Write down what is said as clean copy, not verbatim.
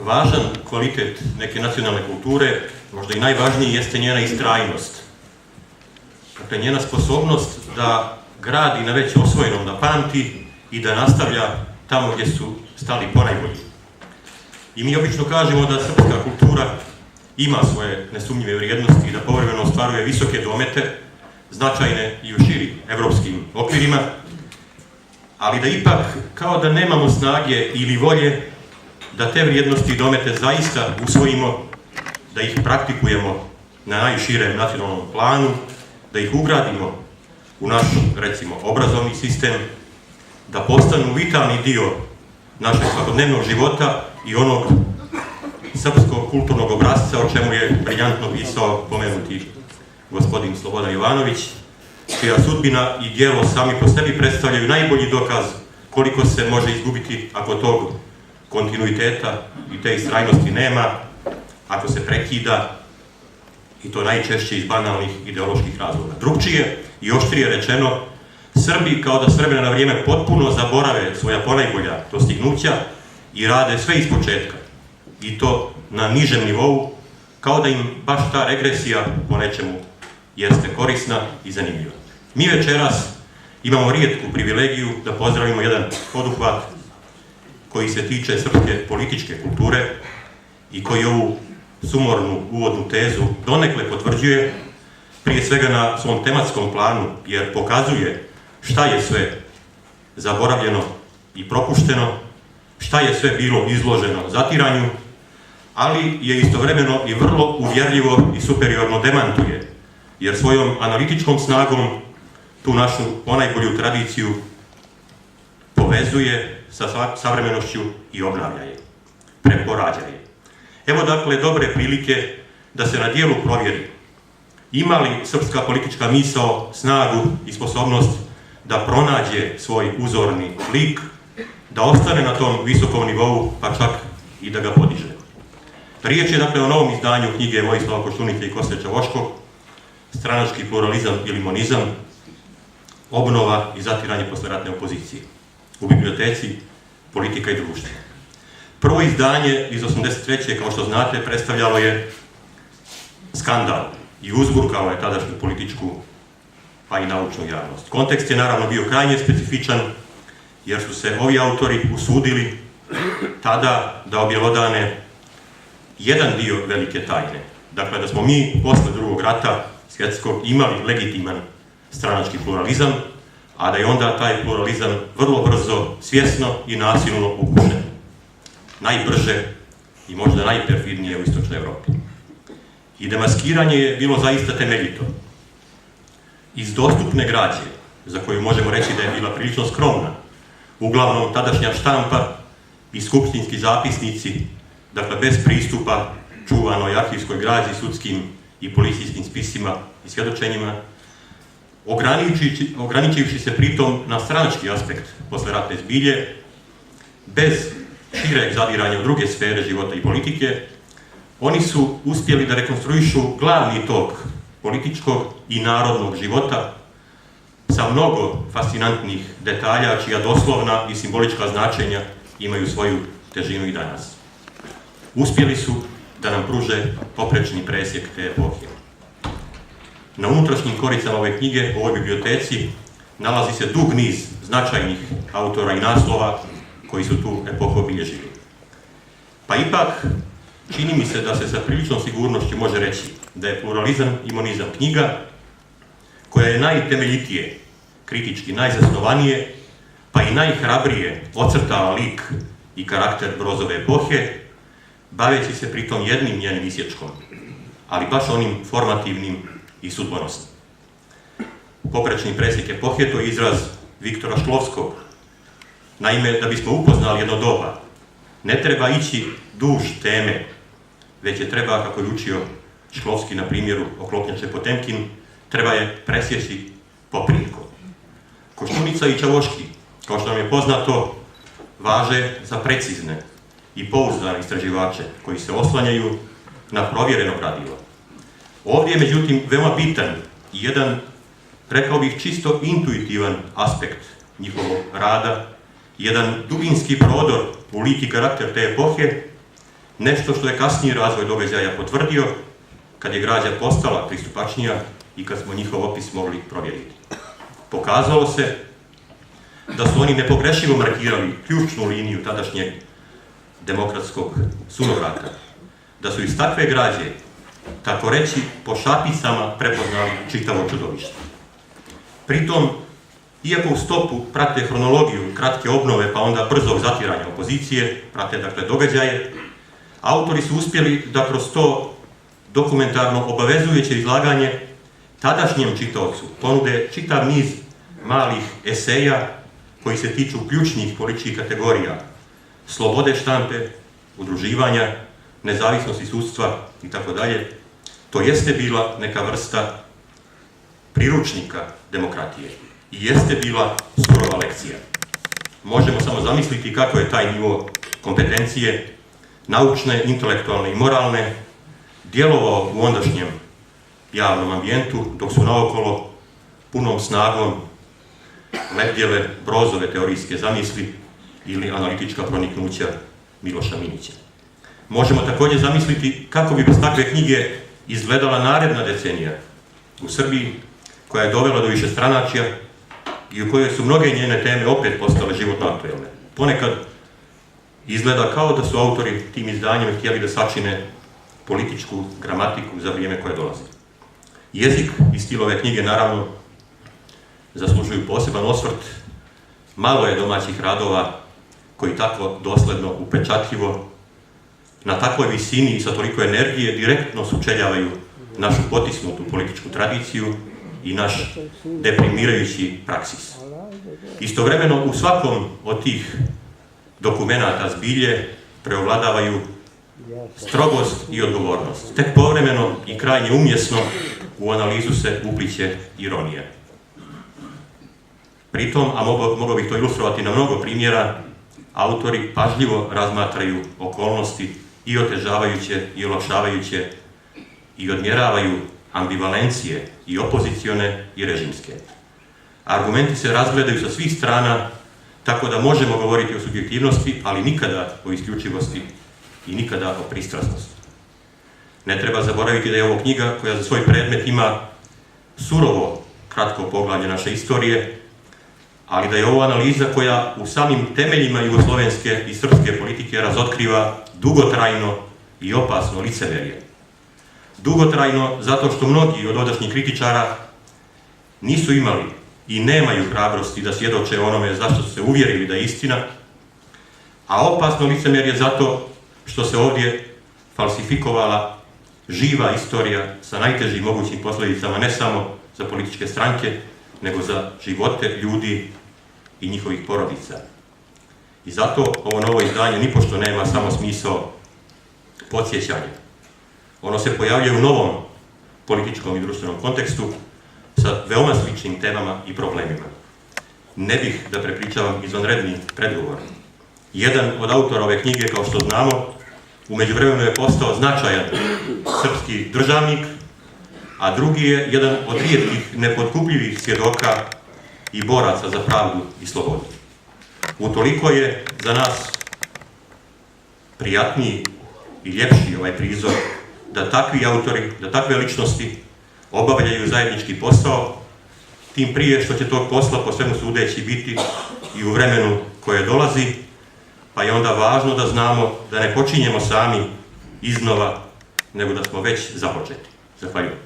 Važan kvalitet neke nacionalne kulture, možda i najvažniji, jeste njena istrajnost. Dakle, njena sposobnost da gradi na već osvojenom, da pamti i da nastavlja tamo gdje su stali ponajbolji. I mi obično kažemo da srpska kultura ima svoje nesumnjive vrijednosti i da povremeno ostvaruje visoke domete, značajne i u širim evropskim okvirima, ali da ipak kao da nemamo snage ili volje da te vrijednosti i domete zaista usvojimo, da ih praktikujemo na najširem nacionalnom planu, da ih ugradimo u naš, recimo, obrazovni sistem, da postanu vitalni dio našeg svakodnevnog života i onog srpskog kulturnog obrasca, o čemu je briljantno pisao pomenuti gospodin Slobodan Jovanović, čija sudbina i djelo sami po sebi predstavljaju najbolji dokaz koliko se može izgubiti ako tog kontinuiteta i te istrajnosti nema, ako se prekida, i to najčešće iz banalnih ideoloških razloga. Drugčije i oštrije rečeno, Srbi kao da s vremena na vrijeme potpuno zaborave svoja ponajbolja dostignuća i rade sve ispočetka, i to na nižem nivou, kao da im baš ta regresija po nečemu jeste korisna i zanimljiva. Mi večeras imamo rijetku privilegiju da pozdravimo jedan poduhvat koji se tiče srpske političke kulture i koji ovu sumornu uvodnu tezu donekle potvrđuje, prije svega na svom tematskom planu, jer pokazuje šta je sve zaboravljeno i propušteno, šta je sve bilo izloženo zatiranju, ali je istovremeno i vrlo uvjerljivo i superiorno demantuje, jer svojom analitičkom snagom tu našu ponajbolju tradiciju povezuje sa savremenošću i obnavlja je, preporađa je. Evo dakle dobre prilike da se na dijelu provjeri ima li srpska politička misao snagu i sposobnost da pronađe svoj uzorni lik, da ostane na tom visokom nivou, pa čak i da ga podiže. Riječ je dakle o novom izdanju knjige Vojislava Koštunice i Koste Čavoškog, Stranački pluralizam ili monizam, obnova i zatiranje posleratne opozicije, u biblioteci Politika i društvo. Prvo izdanje iz 1983. kao što znate, predstavljalo je skandal i uzburkalo je tadašnju političku, pa i naučnu javnost. Kontekst je naravno bio krajnje specifičan, jer su se ovi autori usudili tada da objelodane jedan dio velike tajne. Dakle, da smo mi posle drugog rata svjetskog imali legitiman stranački pluralizam, a da je onda taj pluralizam vrlo brzo, svjesno i nasilno ugušen. Najbrže i možda najperfidnije u istočnoj Evropi. I demaskiranje je bilo zaista temeljito. Iz dostupne građe, za koju možemo reći da je bila prilično skromna, uglavnom tadašnja štampa i skupštinski zapisnici, dakle bez pristupa čuvanoj arhivskoj građi, sudskim i policijskim spisima i svjedočenjima, ograničivši se pritom na stranački aspekt posleratne zbilje, bez šireg zadiranja u druge sfere života i politike, oni su uspjeli da rekonstruišu glavni tok političkog i narodnog života sa mnogo fascinantnih detalja, čija doslovna i simbolička značenja imaju svoju težinu i danas. Uspjeli su da nam pruže poprečni presjek te epohe. Na unutrašnjim koricama ove knjige, u ovoj biblioteci, nalazi se dug niz značajnih autora i naslova koji su tu epohu obilježili. Pa ipak, čini mi se da se sa priličnom sigurnošću može reći da je pluralizam i monizam knjiga koja je najtemeljitije, kritički najzasnovanije, pa i najhrabrije ocrtala lik i karakter Brozove epohe, baveći se pritom jednim njenim isječkom, ali baš onim formativnim i sudbonosnim. Poprečni presjek epohe to je izraz Viktora Šklovskog. Naime, da bismo upoznali jedno doba, ne treba ići duž teme, već je treba, kako je učio Šklovski na primjeru Oklopnjače Potemkin, treba je presjeći poprijeko. Koštunica i Čavoški, kao što nam je poznato, važe za precizne i pouzdane istraživače koji se oslanjaju na provjereno gradivo. Ovdje je, međutim, veoma bitan i jedan, rekao bih, čisto intuitivan aspekt njihovog rada, jedan dubinski prodor u lik i karakter te epohe, nešto što je kasniji razvoj događaja potvrdio kad je građa postala pristupačnija i kad smo njihov opis mogli provjeriti. Pokazalo se da su oni nepogrešivo markirali ključnu liniju tadašnjeg demokratskog sunovrata, da su iz takve građe, tako reći, po šapicama prepoznali čitavo čudovište. Pritom, iako u stopu prate hronologiju kratke obnove pa onda brzog zatiranja opozicije, prate dakle događaje, autori su uspjeli da kroz to dokumentarno obavezujuće izlaganje tadašnjem čitaocu ponude čitav niz malih eseja koji se tiču ključnih političkih kategorija: slobode štampe, udruživanja, nezavisnosti sudstva itd. To jeste bila neka vrsta priručnika demokratije i jeste bila surova lekcija. Možemo samo zamisliti kako je taj nivo kompetencije, naučne, intelektualne i moralne, djelovao u ondašnjem javnom ambijentu, dok su naokolo punom snagom lebdjele Brozove teorijske zamisli ili analitička proniknuća Miloša Minića. Možemo također zamisliti kako bi bez takve knjige izgledala naredna decenija u Srbiji, koja je dovela do višestranačja i u kojoj su mnoge njene teme opet postale životno aktuelne. Ponekad izgleda kao da su autori tim izdanjem htjeli da sačine političku gramatiku za vrijeme koje dolazi. Jezik i stil ove knjige, naravno, zaslužuju poseban osvrt. Malo je domaćih radova koji tako dosledno, upečatljivo, na takvoj visini i sa toliko energije direktno sučeljavaju našu potisnutu političku tradiciju i naš deprimirajući praksis. Istovremeno, u svakom od tih dokumenata zbilje preovladavaju strogost i odgovornost. Tek povremeno i krajnje umjesno u analizu se upliće ironija. Pritom, a mogao bih to ilustrovati na mnogo primjera, autori pažljivo razmatraju okolnosti i otežavajuće i olakšavajuće i odmjeravaju ambivalencije i opozicione i režimske. Argumenti se razgledaju sa svih strana, tako da možemo govoriti o subjektivnosti, ali nikada o isključivosti i nikada o pristrasnosti. Ne treba zaboraviti da je ovo knjiga koja za svoj predmet ima surovo kratko poglavlje naše istorije, ali da je ovo analiza koja u samim temeljima jugoslovenske i srpske politike razotkriva dugotrajno i opasno licemerje. Dugotrajno zato što mnogi od odašnjih kritičara nisu imali i nemaju hrabrosti da svjedoče onome zašto su se uvjerili da je istina, a opasno licemerje zato što se ovdje falsifikovala živa istorija sa najtežim mogućim posljedicama ne samo za političke stranke, nego za živote ljudi i njihovih porodica. I zato ovo novo izdanje nipošto nema samo smisao podsjećanja. Ono se pojavljuje u novom političkom i društvenom kontekstu sa veoma sličnim temama i problemima. Ne bih da prepričavam izvanredni predgovor. Jedan od autora ove knjige, kao što znamo, u međuvremenu je postao značajan srpski državnik, a drugi je jedan od rijetkih nepotkupljivih svjedoka i boraca za pravdu i slobodu. Utoliko je za nas prijatniji i ljepši ovaj prizor da takvi autori, da takve ličnosti obavljaju zajednički posao, tim prije što će tog posla po svemu sudeći biti i u vremenu koje dolazi, pa je onda važno da znamo da ne počinjemo sami iznova, nego da smo već započeti. Zahvaljujem.